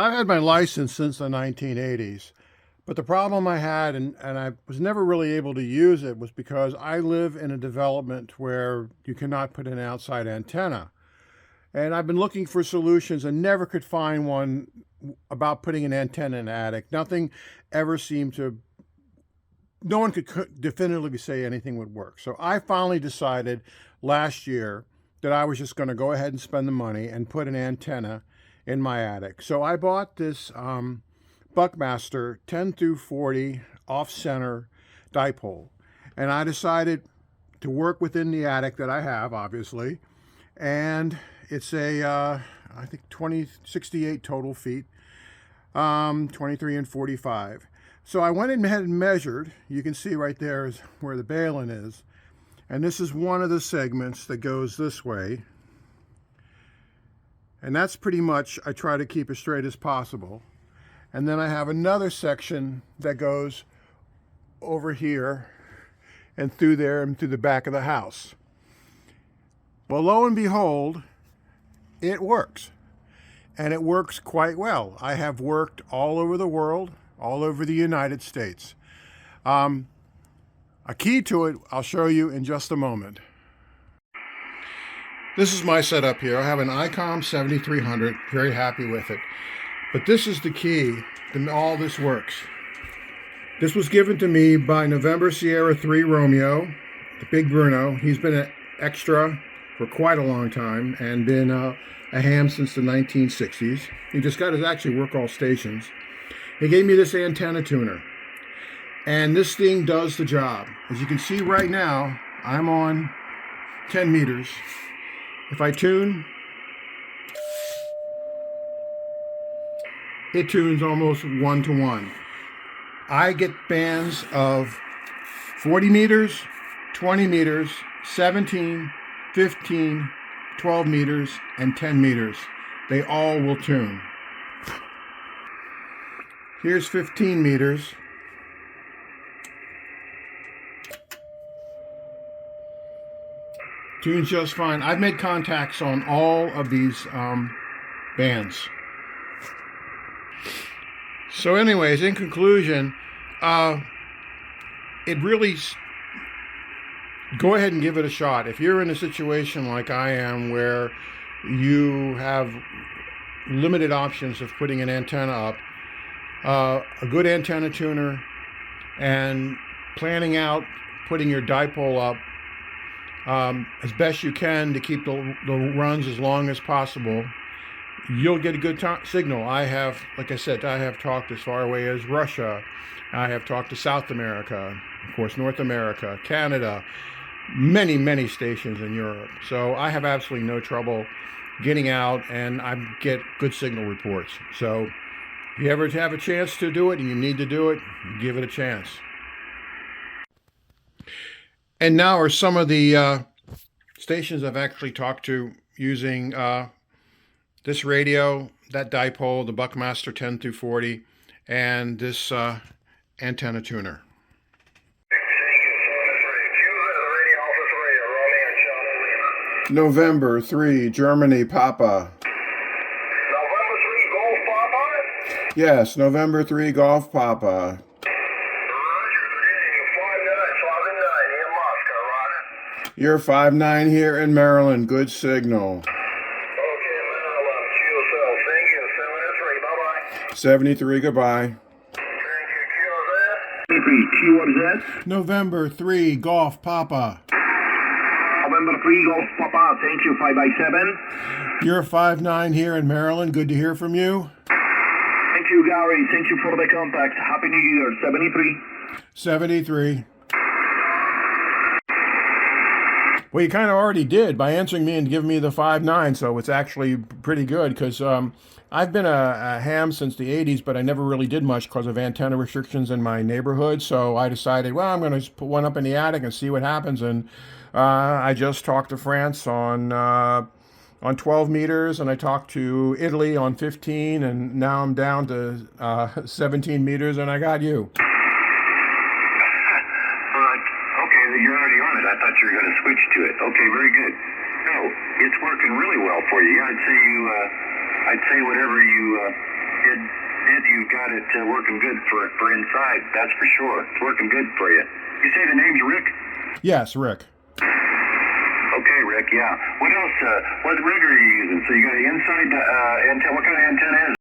I've had my license since the 1980s, but the problem I had, and I was never really able to use it, was because I live in a development where you cannot put an outside antenna. And I've been looking for solutions and never could find one about putting an antenna in an attic. Nothing ever seemed to, no one could definitively say anything would work. So I finally decided last year that I was just going to go ahead and spend the money and put an antenna in my attic. So I bought this Buckmaster 10 through 40 off-center dipole. And I decided to work within the attic that I have, obviously. And it's a, I think 68 total feet, 23 and 45. So I went ahead and measured. You can see right there is where the baling is. And this is one of the segments that goes this way. And that's pretty much, I try to keep as straight as possible. And then I have another section that goes over here and through there and through the back of the house. Well, lo and behold, it works. And it works quite well. I have worked all over the world, all over the United States. A key to it, I'll show you in just a moment. This is my setup here. I have an ICOM 7300, very happy with it. But this is the key to all this works. This was given to me by November Sierra 3 Romeo, the big Bruno. He's been an extra for quite a long time and been a ham since the 1960s. He just got his actually work all stations. He gave me this antenna tuner. And this thing does the job. As you can see right now, I'm on 10 meters. If I tune, it tunes almost 1-to-1. I get bands of 40 meters, 20 meters, 17, 15, 12 meters, and 10 meters. They all will tune. Here's 15 meters. Tunes just fine. I've made contacts on all of these bands. So anyways, in conclusion, it really, go ahead and give it a shot. If you're in a situation like I am where you have limited options of putting an antenna up, a good antenna tuner and planning out putting your dipole up as best you can to keep the runs as long as possible, you'll get a good signal. I have, like I said, I have talked as far away as Russia. I have talked to South America, of course, North America, Canada, many, many stations in Europe. So I have absolutely no trouble getting out, and I get good signal reports. So if you ever have a chance to do it and you need to do it, give it a chance. And now are some of the stations I've actually talked to using this radio, that dipole, the Buckmaster 10 through 40, and this antenna tuner. November 3, Germany, Papa. November 3, Golf Papa? Yes, November 3, Golf Papa. Roger, You're 5'9" here in Maryland. Good signal. Okay, Maryland, QSL, thank you. 73, bye-bye. 73, goodbye. Thank you, QSL. What is that? November 3, Golf Papa. November 3, Golf Papa, thank you, 5x7. You're 5'9" here in Maryland. Good to hear from you. Thank you, Gary, thank you for the contact. Happy New Year, 73. 73. Well, you kind of already did by answering me and giving me the 5'9", so it's actually pretty good because I've been a ham since the 80s, but I never really did much because of antenna restrictions in my neighborhood. So I decided, well, I'm going to put one up in the attic and see what happens. And I just talked to France on 12 meters, and I talked to Italy on 15, and now I'm down to 17 meters, and I got you. You're already on it. I thought you were going to switch to it. Okay, very good. No, it's working really well for you. I'd say whatever you You've got it working good for inside, that's for sure. It's working good for you. You say the name's Rick? Yes, Rick. Okay, Rick, yeah. What else, what rig are you using? So you got an inside antenna, what kind of antenna is it?